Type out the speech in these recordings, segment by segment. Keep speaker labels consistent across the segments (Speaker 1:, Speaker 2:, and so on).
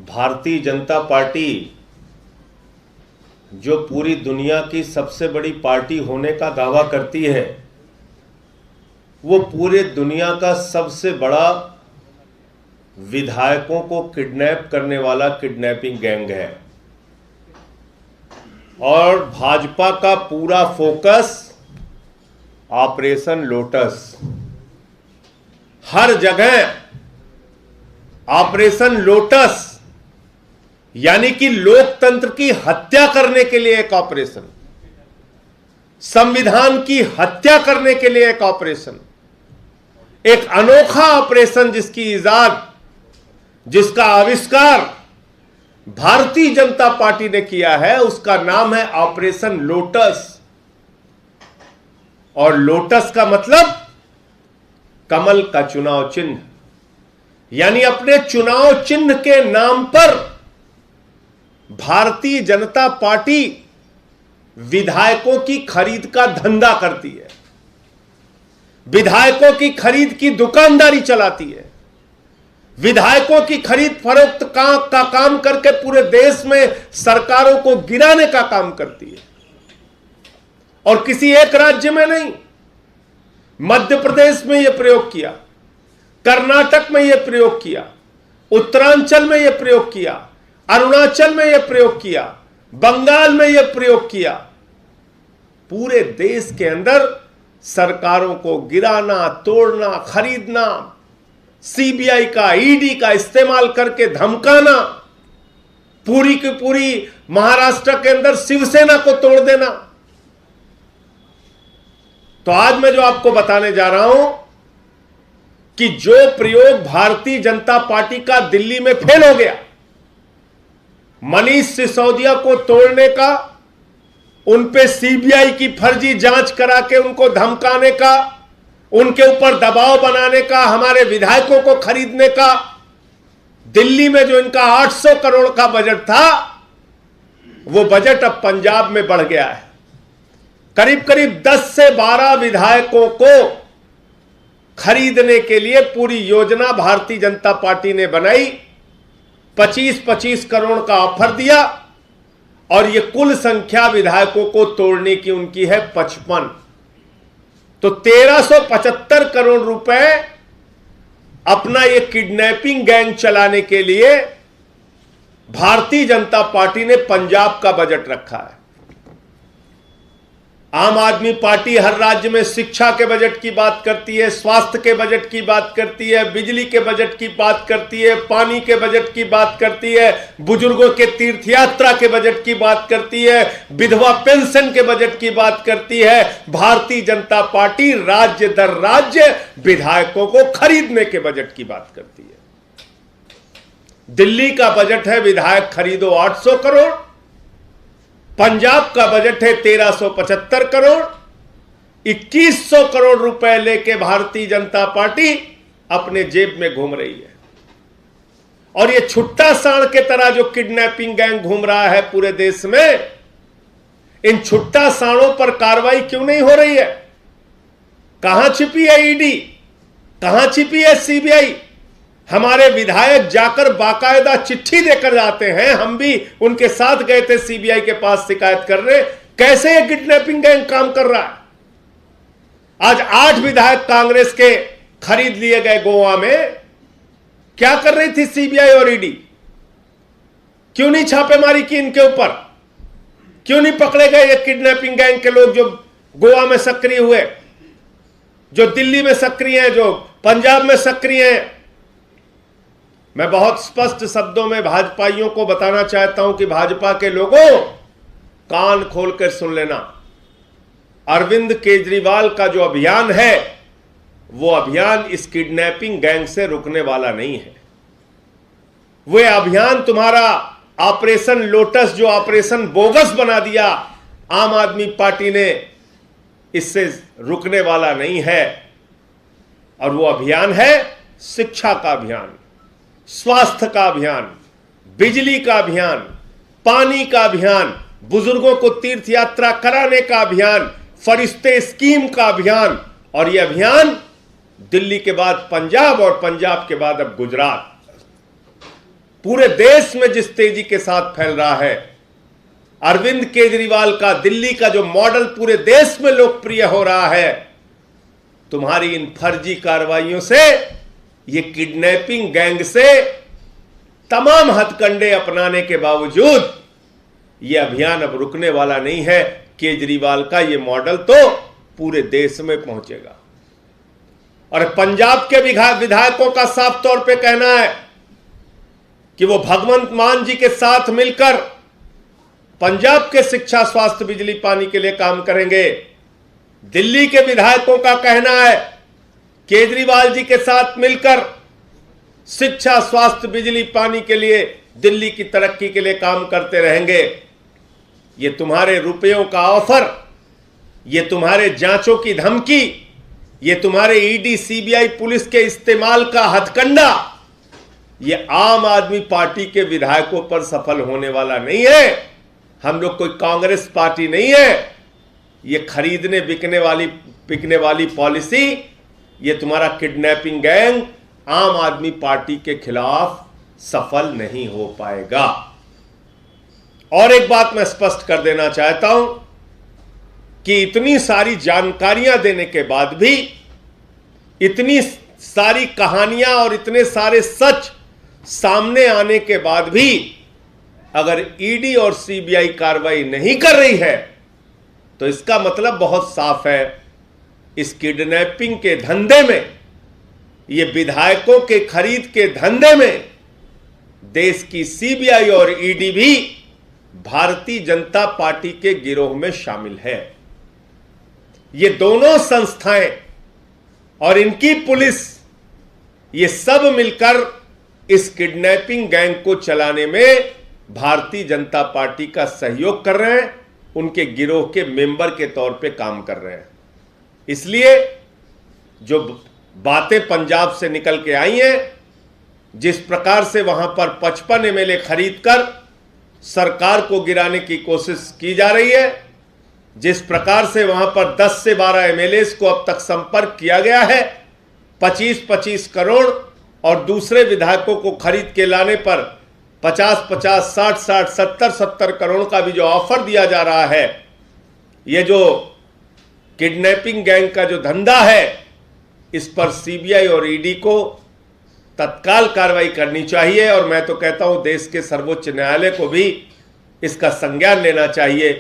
Speaker 1: Bharatiya Janata party जो पूरी दुनिया की सबसे बड़ी पार्टी होने का दावा करती है, वो पूरे दुनिया का सबसे बड़ा विधायकों को किडनैप करने वाला किडनैपिंग गैंग है। और भाजपा का पूरा फोकस ऑपरेशन लोटस, हर जगह ऑपरेशन लोटस, यानी कि लोकतंत्र की हत्या करने के लिए एक ऑपरेशन, संविधान की हत्या करने के लिए एक ऑपरेशन, एक अनोखा ऑपरेशन जिसकी इजाद, जिसका आविष्कार भारतीय जनता पार्टी ने किया है, उसका नाम है ऑपरेशन लोटस। और लोटस का मतलब कमल का चुनाव चिन्ह, यानी अपने चुनाव चिन्ह के नाम पर भारतीय जनता पार्टी विधायकों की खरीद का धंधा करती है, विधायकों की खरीद की दुकानदारी चलाती है, विधायकों की खरीद फरोख्त का काम करके पूरे देश में सरकारों को गिराने का काम करती है। और किसी एक राज्य में नहीं, मध्य प्रदेश में यह प्रयोग किया, कर्नाटक में यह प्रयोग किया, उत्तरांचल में यह प्रयोग किया, अरुणाचल में यह प्रयोग किया, बंगाल में यह प्रयोग किया। पूरे देश के अंदर सरकारों को गिराना, तोड़ना, खरीदना, सीबीआई का, ईडी का इस्तेमाल करके धमकाना, पूरी की पूरी महाराष्ट्र के अंदर शिवसेना को तोड़ देना। तो आज मैं जो आपको बताने जा रहा हूं कि जो प्रयोग भारतीय जनता पार्टी का दिल्ली में फेल हो गया, मनीष सिसोदिया को तोड़ने का, उन पे सीबीआई की फर्जी जांच करा के उनको धमकाने का, उनके ऊपर दबाव बनाने का, हमारे विधायकों को खरीदने का, दिल्ली में जो इनका 800 करोड़ का बजट था, वो बजट अब पंजाब में बढ़ गया है। करीब करीब 10 से 12 विधायकों को खरीदने के लिए पूरी योजना भारतीय जनता पार्टी ने बनाई, 25-25 करोड़ का ऑफर दिया, और ये कुल संख्या विधायकों को तोड़ने की उनकी है 55। तो 1375 करोड़ रुपए अपना ये किडनैपिंग गैंग चलाने के लिए भारतीय जनता पार्टी ने पंजाब का बजट रखा है। आम आदमी पार्टी हर राज्य में शिक्षा के बजट की बात करती है, स्वास्थ्य के बजट की बात करती है, बिजली के बजट की बात करती है, पानी के बजट की बात करती है, बुजुर्गों के तीर्थ यात्रा के बजट की बात करती है, विधवा पेंशन के बजट की बात करती है। भारतीय जनता पार्टी राज्य दर राज्य विधायकों को खरीदने के बजट की बात करती है। दिल्ली का बजट है विधायक खरीदो 800 करोड़, पंजाब का बजट है 1375 करोड़, 2100 करोड़ रुपए लेके भारतीय जनता पार्टी अपने जेब में घूम रही है। और ये छुट्टा सांड के तरह जो किडनैपिंग गैंग घूम रहा है पूरे देश में, इन छुट्टा सांडों पर कार्रवाई क्यों नहीं हो रही है? कहां छिपी है ईडी, कहां छिपी है सीबीआई? हमारे विधायक जाकर बाकायदा चिट्ठी देकर जाते हैं, हम भी उनके साथ गए थे सीबीआई के पास शिकायत करने, कैसे ये किडनैपिंग गैंग काम कर रहा है। आज 8 विधायक कांग्रेस के खरीद लिए गए गोवा में। क्या कर रही थी सीबीआई और ईडी? क्यों नहीं छापेमारी की इनके ऊपर? क्यों नहीं पकड़े गए ये किडनैपिंग गैंग के लोग जो गोवा में सक्रिय हुए, जो दिल्ली में सक्रिय हैं, जो पंजाब में सक्रिय हैं? मैं बहुत स्पष्ट शब्दों में भाजपाइयों को बताना चाहता हूं कि भाजपा के लोगों, कान खोलकर सुन लेना। अरविंद केजरीवाल का जो अभियान है, वो अभियान इस किडनैपिंग गैंग से रुकने वाला नहीं है। वो अभियान तुम्हारा ऑपरेशन लोटस, जो ऑपरेशन बोगस बना दिया आम आदमी पार्टी ने, इससे रुकने वाला नहीं है। और वो अभियान है शिक्षा का अभियान, स्वास्थ्य का अभियान, बिजली का अभियान, पानी का अभियान, बुजुर्गों को तीर्थ यात्रा कराने का अभियान, फरिश्ते स्कीम का अभियान। और यह अभियान दिल्ली के बाद पंजाब और पंजाब के बाद अब गुजरात। पूरे देश में जिस तेजी के साथ फैल रहा है, अरविंद केजरीवाल का दिल्ली का जो मॉडल पूरे देश में लोकप्रिय हो रहा है, तुम्हारी इन फर्जी कार्रवाइयों से, ये किडनैपिंग गैंग से तमाम हथकंडे अपनाने के बावजूद ये अभियान अब रुकने वाला नहीं है। केजरीवाल का ये मॉडल तो पूरे देश में पहुंचेगा। और पंजाब के विधायकों का साफ तौर पे कहना है कि वो भगवंत मान जी के साथ मिलकर पंजाब के शिक्षा, स्वास्थ्य, बिजली, पानी के लिए काम करेंगे। दिल्ली के विधायकों का कहना है केजरीवाल जी के साथ मिलकर शिक्षा, स्वास्थ्य, बिजली, पानी के लिए, दिल्ली की तरक्की के लिए काम करते रहेंगे। ये तुम्हारे रुपयों का ऑफर, ये तुम्हारे जांचों की धमकी, ये तुम्हारे ईडी, सीबीआई, पुलिस के इस्तेमाल का हथकंडा, ये आम आदमी पार्टी के विधायकों पर सफल होने वाला नहीं है। हम लोग कोई कांग्रेस पार्टी नहीं है। ये खरीदने बिकने वाली पॉलिसी, ये तुम्हारा किडनैपिंग गैंग आम आदमी पार्टी के खिलाफ सफल नहीं हो पाएगा। और एक बात मैं स्पष्ट कर देना चाहता हूं कि इतनी सारी जानकारियां देने के बाद भी, इतनी सारी कहानियां और इतने सारे सच सामने आने के बाद भी अगर ईडी और सीबीआई कार्रवाई नहीं कर रही है, तो इसका मतलब बहुत साफ है, इस किडनैपिंग के धंधे में, ये विधायकों के खरीद के धंधे में देश की सीबीआई और ईडी भी भारतीय जनता पार्टी के गिरोह में शामिल है। ये दोनों संस्थाएं और इनकी पुलिस, ये सब मिलकर इस किडनैपिंग गैंग को चलाने में भारतीय जनता पार्टी का सहयोग कर रहे हैं, उनके गिरोह के मेंबर के तौर पे काम कर रहे हैं। इसलिए जो बातें पंजाब से निकल के आई हैं, जिस प्रकार से वहां पर 55 एमएलए खरीदकर सरकार को गिराने की कोशिश की जा रही है, जिस प्रकार से वहां पर 10 से 12 एमएलए को अब तक संपर्क किया गया है, 25-25 करोड़ और दूसरे विधायकों को खरीद के लाने पर 50-50, 60-60, 70-70 करोड़ का भी जो ऑफर दिया जा रहा है, ये जो किडनैपिंग गैंग का जो धंधा है, इस पर सीबीआई और ईडी को तत्काल कार्रवाई करनी चाहिए। और मैं तो कहता हूं देश के सर्वोच्च न्यायालय को भी इसका संज्ञान लेना चाहिए,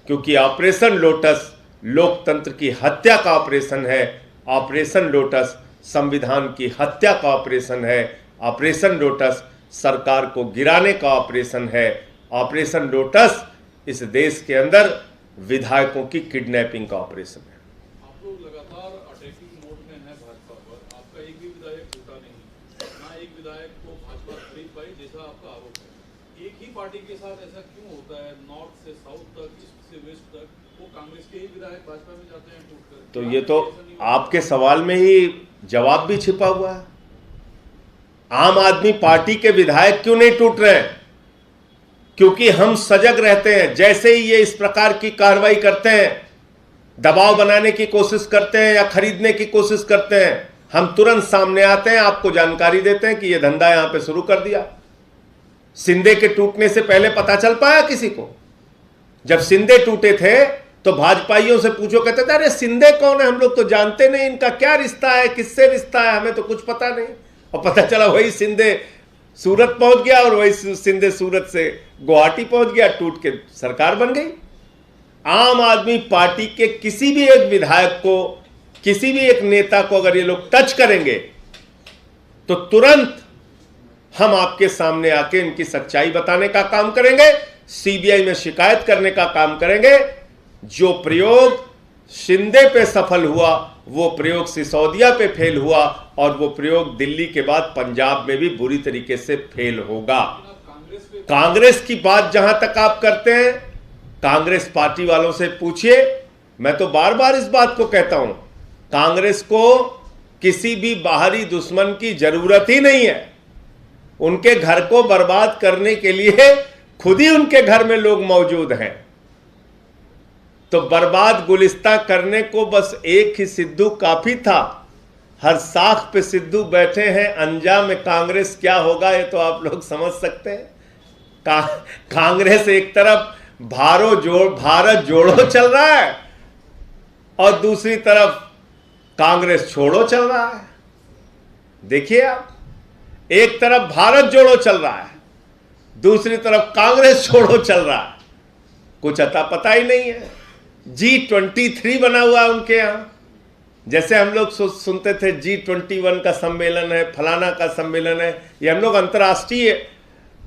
Speaker 1: क्योंकि ऑपरेशन लोटस लोकतंत्र की हत्या का ऑपरेशन है। ऑपरेशन लोटस संविधान की हत्या का ऑपरेशन है। ऑपरेशन लोटस सरकार को गिराने का ऑपरेशन है। ऑपरेशन लोटस इस देश के अंदर विधायकों की किडनैपिंग का ऑपरेशन है।
Speaker 2: आप लोग लगातार अटैकिंग मोड में हैं भाजपा पर। आपका एक भी विधायक टूटा नहीं, ना एक विधायक को भाजपा खरीद पाई, जैसा आपका आरोप है। एक ही पार्टी के साथ ऐसा क्यों होता है? नॉर्थ से साउथ तक, ईस्ट से वेस्ट तक, वो कांग्रेस के ही विधायक भाजपा में जाते हैं टूटकर।
Speaker 1: तो ये तो आपके सवाल में ही जवाब भी छिपा हुआ है। आम आदमी पार्टी के विधायक क्यों नहीं टूट रहे हैं? क्योंकि हम सजग रहते हैं। जैसे ही ये इस प्रकार की कार्रवाई करते हैं, दबाव बनाने की कोशिश करते हैं या खरीदने की कोशिश करते हैं, हम तुरंत सामने आते हैं, आपको जानकारी देते हैं कि ये धंधा यहां पे शुरू कर दिया। शिंदे के टूटने से पहले पता चल पाया किसी को? जब शिंदे टूटे थे तो भाजपाइयों से पूछो, कहते थे अरे शिंदे कौन है, हम लोग तो जानते नहीं, इनका क्या रिश्ता है, किससे रिश्ता है, हमें तो कुछ पता नहीं। और पता चला वही शिंदे सूरत पहुंच गया और वही शिंदे सूरत से गुवाहाटी पहुंच गया, टूट के सरकार बन गई। आम आदमी पार्टी के किसी भी एक विधायक को, किसी भी एक नेता को अगर ये लोग टच करेंगे तो तुरंत हम आपके सामने आके इनकी सच्चाई बताने का काम करेंगे, सीबीआई में शिकायत करने का काम करेंगे। जो प्रयोग शिंदे पे सफल हुआ, वो प्रयोग सिसोदिया पे फेल हुआ, और वो प्रयोग दिल्ली के बाद पंजाब में भी बुरी तरीके से फेल होगा। कांग्रेस की बात जहां तक आप करते हैं, कांग्रेस पार्टी वालों से पूछिए। मैं तो बार बार इस बात को कहता हूं, कांग्रेस को किसी भी बाहरी दुश्मन की जरूरत ही नहीं है। उनके घर को बर्बाद करने के लिए खुद ही उनके घर में लोग मौजूद हैं। तो बर्बाद गुलिस्तां करने को बस एक ही सिद्धू काफी था। हर साख पे सिद्धू बैठे हैं, अंजाम में कांग्रेस क्या होगा ये तो आप लोग समझ सकते हैं। कांग्रेस एक तरफ भारत जोड़ो चल रहा है और दूसरी तरफ कांग्रेस छोड़ो चल रहा है। देखिए आप, एक तरफ भारत जोड़ो चल रहा है, दूसरी तरफ कांग्रेस छोड़ो चल रहा है। कुछ अता पता ही नहीं है। G23 बना हुआ है उनके यहां। जैसे हम लोग सुनते थे G21 का सम्मेलन है, फलाना का सम्मेलन है, ये हम लोग अंतर्राष्ट्रीय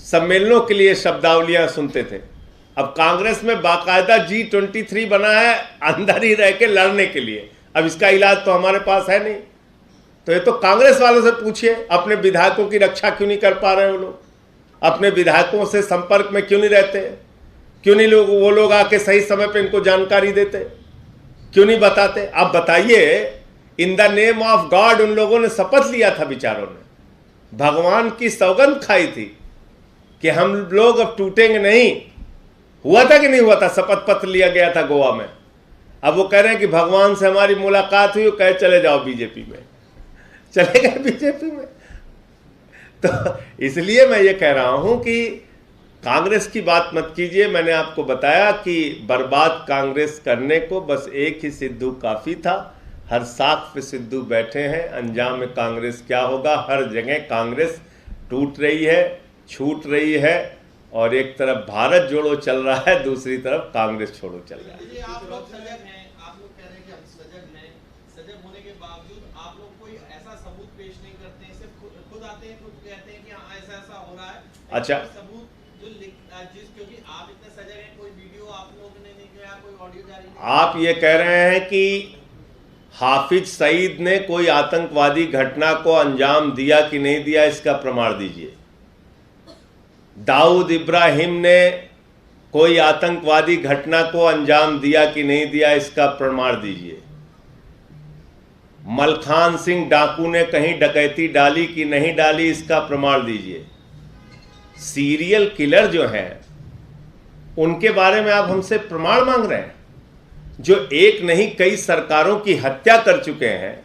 Speaker 1: सम्मेलनों के लिए शब्दावलियां सुनते थे। अब कांग्रेस में बाकायदा G23 बना है अंदर ही रह के लड़ने के लिए। अब इसका इलाज तो हमारे पास है नहीं। तो ये तो कांग्रेस वालों से पूछिए, अपने विधायकों की रक्षा क्यों नहीं कर पा रहे वो लोग? अपने विधायकों से संपर्क में क्यों नहीं रहते? क्यों नहीं वो लोग आके सही समय पे इनको जानकारी देते? क्यों नहीं बताते? आप बताइए। In the name of God उन लोगों ने शपथ लिया था, बेचारों ने भगवान की सौगंध खाई थी कि हम लोग अब टूटेंगे नहीं। हुआ था कि नहीं हुआ था? शपथ पत्र लिया गया था गोवा में। अब वो कह रहे हैं कि भगवान से हमारी मुलाकात हुई, वो कहे चले जाओ बीजेपी में। चले गए बीजेपी में। तो इसलिए मैं ये कह रहा हूं कि कांग्रेस की बात मत कीजिए। मैंने आपको बताया कि बर्बाद कांग्रेस करने को बस एक ही सिद्धू काफी था। हर साख पे सिद्धू बैठे हैं, अंजाम में कांग्रेस क्या होगा? हर जगह कांग्रेस टूट रही है, छूट रही है, और एक तरफ भारत जोड़ो चल रहा है, दूसरी तरफ कांग्रेस छोड़ो चल रहा है।
Speaker 3: आप लोग सजग हैं, आप लोग कह रहे हैं कि हम सजग हैं। सजग होने के बावजूद आप लोग कोई ऐसा सबूत पेश नहीं करते हैं, सिर्फ खुद आते हैं, खुद कहते हैं कि हाँ ऐसा ऐसा हो रहा है।
Speaker 1: अच्छा,
Speaker 3: सबूत जो क्योंकि आप इतने सजग हैं, कोई वीडियो आप लोगों ने नहीं किया, कोई ऑडियो जारी नहीं।
Speaker 1: आप ये कह रहे हैं कि हाफिज सईद ने कोई आतंकवादी घटना को अंजाम दिया कि नहीं दिया, इसका प्रमाण दीजिए। दाऊद इब्राहिम ने कोई आतंकवादी घटना को अंजाम दिया कि नहीं दिया, इसका प्रमाण दीजिए। मलखान सिंह डाकू ने कहीं डकैती डाली कि नहीं डाली, इसका प्रमाण दीजिए। सीरियल किलर जो हैं उनके बारे में आप हमसे प्रमाण मांग रहे हैं, जो एक नहीं कई सरकारों की हत्या कर चुके हैं।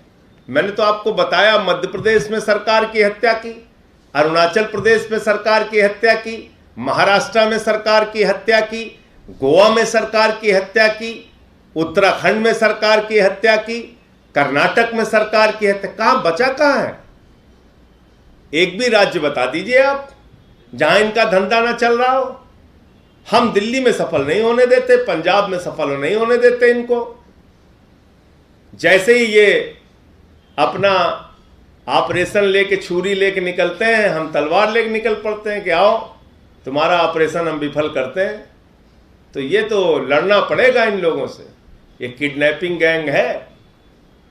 Speaker 1: मैंने तो आपको बताया, मध्य प्रदेश में सरकार की हत्या की, अरुणाचल प्रदेश में सरकार की हत्या की, महाराष्ट्र में सरकार की हत्या की, गोवा में सरकार की हत्या की, उत्तराखंड में सरकार की हत्या की, कर्नाटक में सरकार की हत्या। कहां बचा कहां है? एक भी राज्य बता दीजिए आप जहां इनका धंधा ना चल रहा हो। हम दिल्ली में सफल नहीं होने देते, पंजाब में सफल नहीं होने देते इनको। जैसे ही ये अपना ऑपरेशन लेके, छुरी लेके निकलते हैं, हम तलवार लेके निकल पड़ते हैं कि आओ तुम्हारा ऑपरेशन हम विफल करते हैं। तो ये तो लड़ना पड़ेगा इन लोगों से। ये किडनैपिंग गैंग है।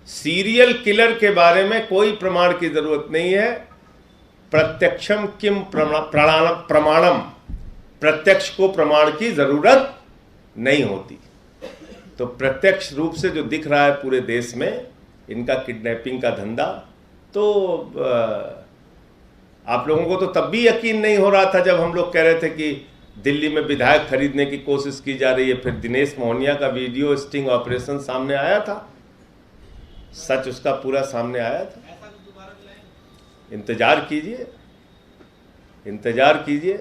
Speaker 1: सीरियल किलर के बारे में कोई प्रमाण की जरूरत नहीं है। प्रत्यक्षम किम प्रमाणम, प्रत्यक्ष को प्रमाण की जरूरत नहीं होती। तो प्रत्यक्ष रूप से जो दिख रहा है पूरे देश में इनका किडनैपिंग का धंधा, तो आप लोगों को तो तब भी यकीन नहीं हो रहा था जब हम लोग कह रहे थे कि दिल्ली में विधायक खरीदने की कोशिश की जा रही है। फिर दिनेश मोहनिया का वीडियो स्टिंग ऑपरेशन सामने आया था, सच उसका पूरा सामने आया था। इंतजार कीजिए, इंतजार कीजिए,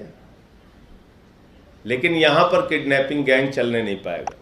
Speaker 1: लेकिन यहां पर किडनैपिंग गैंग चलने नहीं पाएगा।